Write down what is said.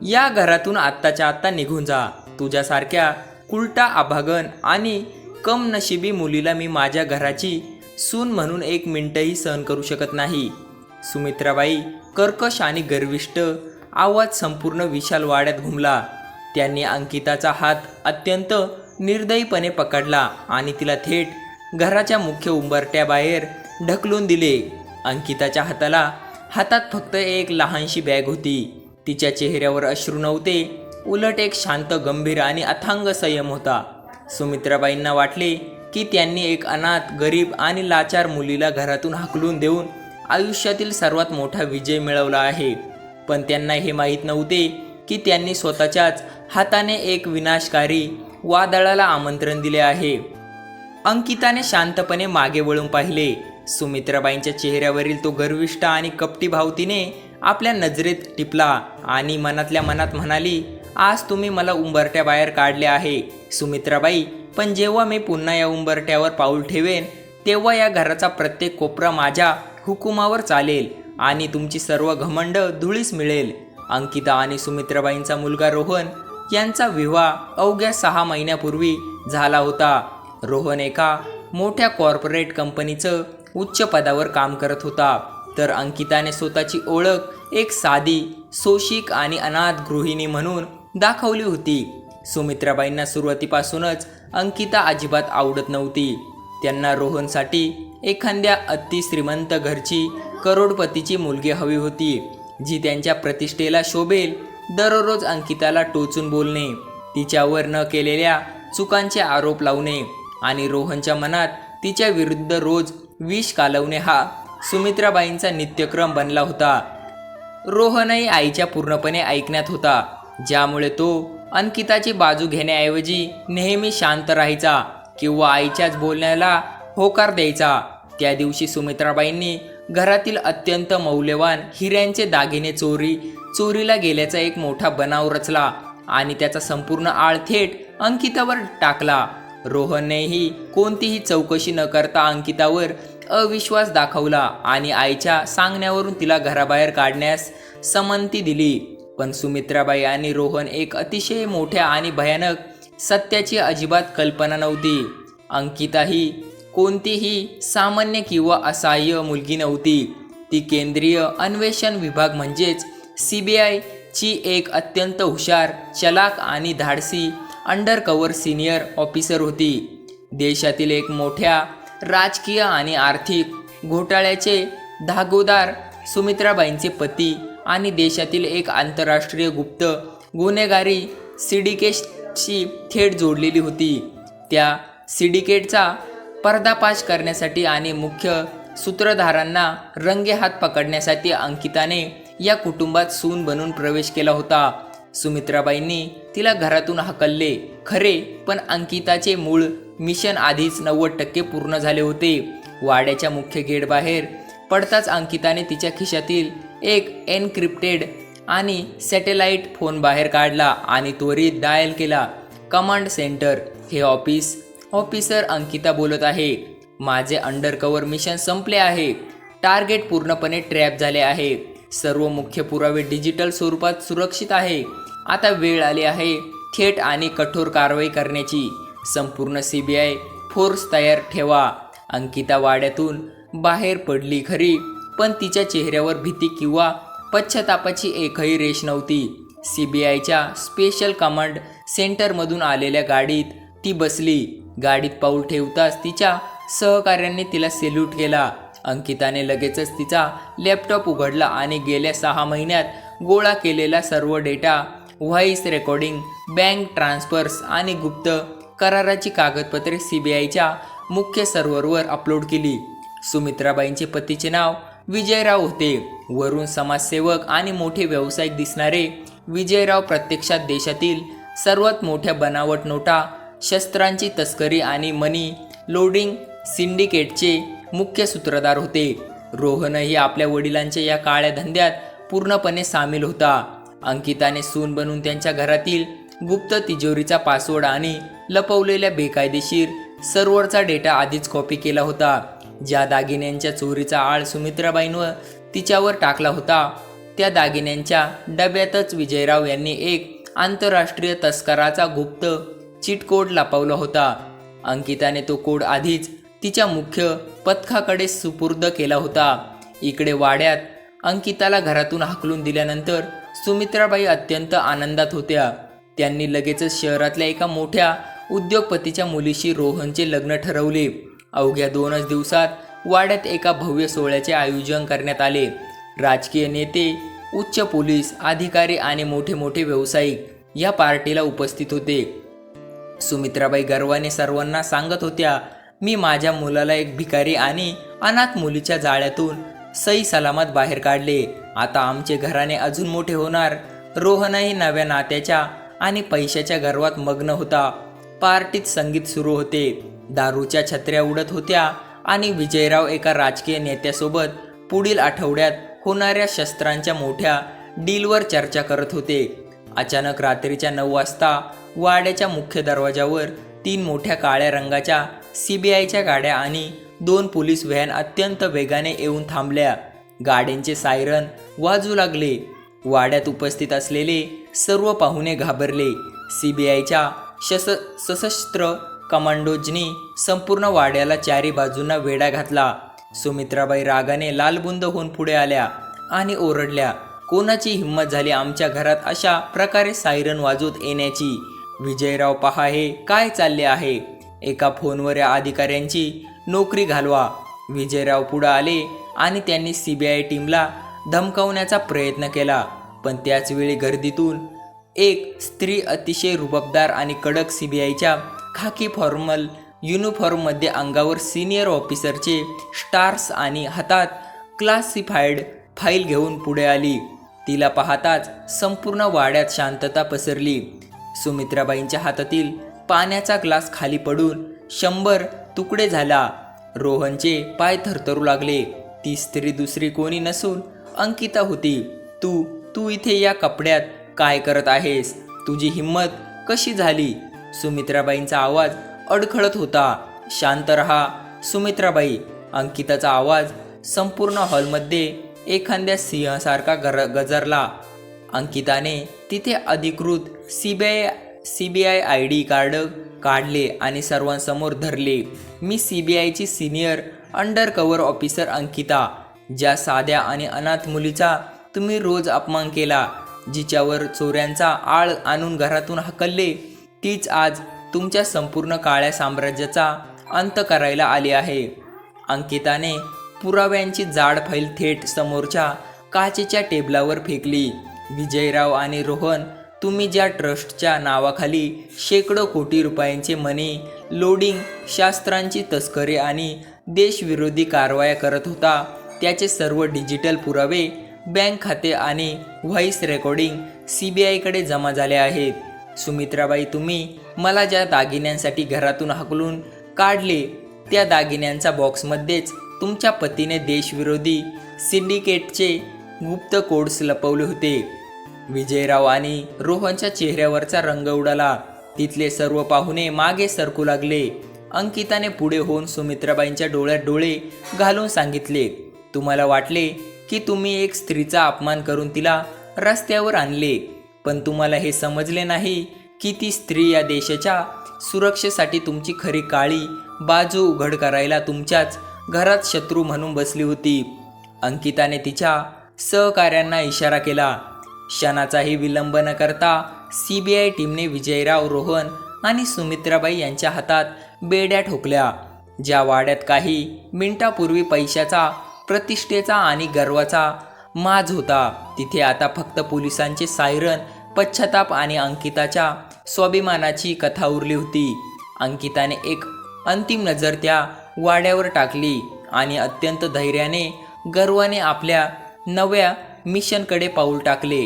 या घरातून आत्ताच्या आत्ता निघून जा. तुझ्यासारख्या कुलटा अभागन आणि कमनशिबी मुलीला मी माझ्या घराची सून म्हणून एक मिनिटही सहन करू शकत नाही. सुमित्राबाई कर्कश आणि गर्विष्ठ आवाज संपूर्ण विशाल वाड्यात घुमला. त्यांनी अंकिताचा हात अत्यंत निर्दयीपणे पकडला आणि तिला थेट घराच्या मुख्य उंबरट्याबाहेर ढकलून दिले. अंकिताच्या हातात फक्त एक लहानशी बॅग होती. तिच्या चेहऱ्यावर अश्रू नव्हते, उलट एक शांत, गंभीर आणि अथांग संयम होता. सुमित्राबाईंना वाटले की त्यांनी एक अनाथ, गरीब आणि लाचार मुलीला घरातून हाकलून देऊन आयुष्यातील सर्वात मोठा विजय मिळवला आहे. पण त्यांना हे माहीत नव्हते की त्यांनी स्वतःच्याच हाताने एक विनाशकारी वादळाला आमंत्रण दिले आहे. अंकिताने शांतपणे मागे वळून पाहिले. सुमित्राबाईंच्या चेहऱ्यावरील तो गर्विष्ठ आणि कपटी भाव तिने आपल्या नजरेत टिपला आणि मनातल्या मनात म्हणाली, आज तुम्ही मला उंबरट्याबाहेर काढले आहे सुमित्राबाई, पण जेव्हा मी पुन्हा या उंबरट्यावर पाऊल ठेवेन तेव्हा या घराचा प्रत्येक कोपरा माझ्या हुकुमावर चालेल आणि तुमची सर्व घमंड धुळीस मिळेल. अंकिता आणि सुमित्राबाईंचा मुलगा रोहन यांचा विवाह अवघ्या 6 महिन्यापूर्वी झाला होता. रोहन एका मोठ्या कॉर्पोरेट कंपनीचं उच्च पदावर काम करत होता, तर अंकिताने स्वतःची ओळख एक साधी, सोशिक आणि अनाथ गृहिणी म्हणून दाखवली होती. सुमित्राबाईंना सुरुवातीपासूनच अंकिता अजिबात आवडत नव्हती. त्यांना रोहनसाठी एखाद्या अतिश्रीमंत घरची, करोडपतीची मुलगी हवी होती, जी त्यांच्या प्रतिष्ठेला शोभेल. दररोज अंकिताला टोचून बोलणे, तिच्यावर न केलेल्या चुकांचे आरोप लावणे आणि रोहनच्या मनात तिच्या विरुद्ध रोज विष कालवणे हा सुमित्राबाईंचा नित्यक्रम बनला होता. रोहनही आईच्या पूर्णपणे ऐकण्यात होता, ज्यामुळे तो अंकिताची बाजू घेण्याऐवजी नेहमी शांत राहायचा किंवा आईच्याच बोलण्याला होकार द्यायचा. त्या दिवशी सुमित्राबाईंनी घरातील अत्यंत मौल्यवान हिऱ्यांचे दागिने चोरीला गेल्याचा एक मोठा बनाव रचला आणि त्याचा संपूर्ण आळ थेट अंकितावर टाकला. रोहननेही कोणतीही चौकशी न करता अंकितावर अविश्वास दाखवला आणि आईच्या सांगण्यावरून तिला घराबाहेर काढण्यास संमती दिली. पण सुमित्राबाई आणि रोहन एक अतिशय मोठ्या आणि भयानक सत्याची अजिबात कल्पना नव्हती. अंकिता ही कोणतीही सामान्य किंवा असहाय्य मुलगी नव्हती. ती केंद्रीय अन्वेषण विभाग म्हणजेच CBI ची एक अत्यंत हुशार, चलाक आणि धाडसी अंडरकव्हर सिनियर ऑफिसर होती. देशातील एक मोठ्या राजकीय आणि आर्थिक घोटाळ्याचे धागोदार सुमित्राबाईंचे पती आणि देशातील एक आंतरराष्ट्रीय गुप्त गुन्हेगारी सिंडिकेटशी थेट जोडलेली होती. त्या सिंडिकेटचा पर्दाफाश करण्यासाठी आणि मुख्य सूत्रधारांना रंगेहात पकडण्यासाठी अंकिताने या कुटुंबात सून बनून प्रवेश केला होता. सुमित्राबाईंनी तिला घरातून हाकलले खरे, पण अंकिताचे मूळ मिशन आधीच 90% पूर्ण झाले होते. वाड्याच्या मुख्य गेट बाहेर पडताच अंकिताने तिच्या खिशातील एक एन्क्रिप्टेड आणि सॅटेलाइट फोन बाहेर काढला आणि त्वरित डायल केला. कमांड सेंटर, हे ऑफिसर अंकिता बोलत आहे. माझे अंडरकव्हर मिशन संपले आहे. टार्गेट पूर्णपणे ट्रॅप झाले आहे. सर्व मुख्य पुरावे डिजिटल स्वरूपात सुरक्षित आहे. आता वेळ आली आहे थेट आणि कठोर कारवाई करण्याची. संपूर्ण CBI फोर्स तयार ठेवा. अंकिता वाड्यातून बाहेर पडली खरी, पण तिच्या चेहऱ्यावर भीती किंवा पश्चातापाची एकही रेष नव्हती. CBIच्या स्पेशल कमांड सेंटरमधून आलेल्या गाडीत ती बसली. गाडीत पाऊल ठेवताच तिच्या सहकाऱ्यांनी तिला सॅल्यूट केला. अंकिताने लगेचच तिचा लॅपटॉप उघडला आणि गेल्या 6 महिन्यात गोळा केलेला सर्व data, voice recording, bank transfers आणि गुप्त कराराची कागदपत्रे CBIच्या मुख्य सर्व्हरवर अपलोड केली. सुमित्राबाईंचे पतीचे नाव विजयराव होते. वरून समाजसेवक आणि मोठे व्यावसायिक दिसणारे विजयराव प्रत्यक्षात देशातील सर्वात मोठ्या बनावट नोटा, शस्त्रांची तस्करी आणि मनी लोडिंग सिंडिकेटचे मुख्य सूत्रधार होते. रोहनही आपल्या वडिलांच्या या काळ्या धंद्यात पूर्णपणे सामील होता. अंकिताने सून बनून त्यांच्या घरातील गुप्त तिजोरीचा पासवर्ड आणि लपवलेल्या बेकायदेशीर सर्व्हरचा डेटा आधीच कॉपी केला होता. ज्या दागिन्यांच्या चोरीचा आळ सुमित्राबाईंवर तिच्यावर टाकला होता त्या दागिन्यांच्या डब्यातच विजयराव यांनी एक आंतरराष्ट्रीय तस्कराचा गुप्त चीट कोड लपवला होता. अंकिताने तो कोड आधीच तिच्या मुख्य पथकाकडे सुपूर्द केला होता. इकडे वाड्यात अंकिताला घरातून हाकलून दिल्यानंतर सुमित्राबाई अत्यंत आनंदात होत्या. त्यांनी लगेचच शहरातल्या एका मोठ्या उद्योगपतीच्या मुलीशी रोहनचे लग्न ठरवले. अवघ्या 2च दिवसात वाड्यात एका भव्य सोहळ्याचे आयोजन करण्यात आले. राजकीय नेते, उच्च पोलीस अधिकारी आणि मोठे मोठे व्यावसायिक या पार्टीला उपस्थित होते. सुमित्राबाई गर्वाने सर्वांना सांगत होत्या, मी माझ्या मुलाला एक भिकारी आणि अनाथ मुलीच्या जाळ्यातून सही सलामत बाहेर काढले. आता आमचे घराणे अजून मोठे होणार. रोहनही नव्या नात्याच्या आणि पैशाच्या गर्वात मग्न होता. पार्टीत संगीत सुरू होते, दारूच्या छत्र्या उडत होत्या आणि विजयराव एका राजकीय नेत्यासोबत पुढील आठवड्यात होणाऱ्या शस्त्रांच्या मोठ्या डीलवर चर्चा करत होते. अचानक रात्रीच्या 9 वाजता वाड्याच्या मुख्य दरवाजावर 3 मोठ्या काळ्या रंगाच्या CBIच्या गाड्या आणि 2 पोलीस व्हॅन अत्यंत वेगाने येऊन थांबल्या. गाड्यांचे सायरन वाजू लागले. वाड्यात उपस्थित असलेले सर्व पाहुणे घाबरले. CBIच्या सशस्त्र कमांडोजनी संपूर्ण वाड्याला चारी बाजूंना वेढा घातला. सुमित्राबाई रागाने लालबुंद होऊन पुढे आल्या आणि ओरडल्या, कोणाची हिंमत झाली आमच्या घरात अशा प्रकारे सायरन वाजवत येण्याची? विजयराव, पहा हे काय चालले आहे. एका फोनवर या अधिकाऱ्यांची नोकरी घालवा. विजयराव पुढे आले आणि त्यांनी CBI टीमला धमकावण्याचा प्रयत्न केला. पण त्याचवेळी गर्दीतून एक स्त्री अतिशय रुबाबदार आणि कडक CBIच्या खाकी फॉर्मल युनिफॉर्ममध्ये अंगावर सिनियर ऑफिसरचे स्टार्स आणि हातात क्लासिफाईड फाईल घेऊन पुढे आली. तिला पाहताच संपूर्ण वाड्यात शांतता पसरली. सुमित्राबाईंच्या हातातील पाण्याचा ग्लास खाली पडून 100 तुकडे झाला. रोहनचे पाय थरथरू लागले. ती स्त्री दुसरी कोणी नसून अंकिता होती. तू इथे या कपड्यात काय करत आहेस? तुझी हिंमत कशी झाली? सुमित्राबाईंचा आवाज अडखळत होता. शांत रहा सुमित्राबाई. अंकिताचा आवाज संपूर्ण हॉलमध्ये एखाद्या सिंहासारखा गजरला. अंकिताने तिथे अधिकृत CBI ID कार्ड काढले आणि सर्वांसमोर धरले. मी CBIची सिनियर अंडरकव्हर ऑफिसर अंकिता. ज्या साध्या आणि अनाथ मुलीचा तुम्ही रोज अपमान केला, जिच्यावर चोऱ्यांचा आळ आणून घरातून हकलले, तीच आज तुमच्या संपूर्ण काळ्या साम्राज्याचा अंत करायला आली आहे. अंकिताने पुराव्यांची जाड फाईल थेट समोरच्या काचेच्या टेबलावर फेकली. विजयराव आणि रोहन, तुम्ही ज्या ट्रस्टच्या नावाखाली शेकडो कोटी रुपयांचे मनी लोडिंग, शास्त्रांची तस्करी आणि देशविरोधी कारवाया करत होता, त्याचे सर्व डिजिटल पुरावे, बँक खाते आणि व्हॉइस रेकॉर्डिंग CBIकडे जमा झाले आहेत. सुमित्राबाई, तुम्ही मला ज्या दागिन्यांसाठी घरातून हाकलून काढले, त्या दागिन्यांच्या बॉक्समध्येच तुमच्या पतीने देशविरोधी सिंडिकेटचे गुप्त कोड्स लपवले होते. विजयराव आणि रोहनच्या चेहऱ्यावरचा रंग उडाला. तिथले सर्व पाहुणे मागे सरकू लागले. अंकिताने पुढे होऊन सुमित्राबाईंच्या डोळ्यात डोळे घालून सांगितले, तुम्हाला वाटले की तुम्ही एक स्त्रीचा अपमान करून तिला रस्त्यावर आणले, पण तुम्हाला हे समजले नाही की ती स्त्री या देशाच्या सुरक्षेसाठी तुमची खरी काळी बाजू उघड करायला तुमच्याच घरात शत्रू म्हणून बसली होती. अंकिताने तिच्या सहकाऱ्यांना इशारा केला. क्षणाचाही विलंब न करता CBI टीमने विजयराव, रोहन आणि सुमित्राबाई यांच्या हातात बेड्या ठोकल्या. ज्या वाड्यात काही मिनिटापूर्वी पैशाचा, प्रतिष्ठेचा आणि गर्वाचा माज होता, तिथे आता फक्त पोलिसांचे सायरन, पश्चाताप आणि अंकिताच्या स्वाभिमानाची कथा उरली होती. अंकिताने एक अंतिम नजर त्या वाड्यावर टाकली आणि अत्यंत धैर्याने, गर्वाने आपल्या नव्या मिशनकडे पाऊल टाकले.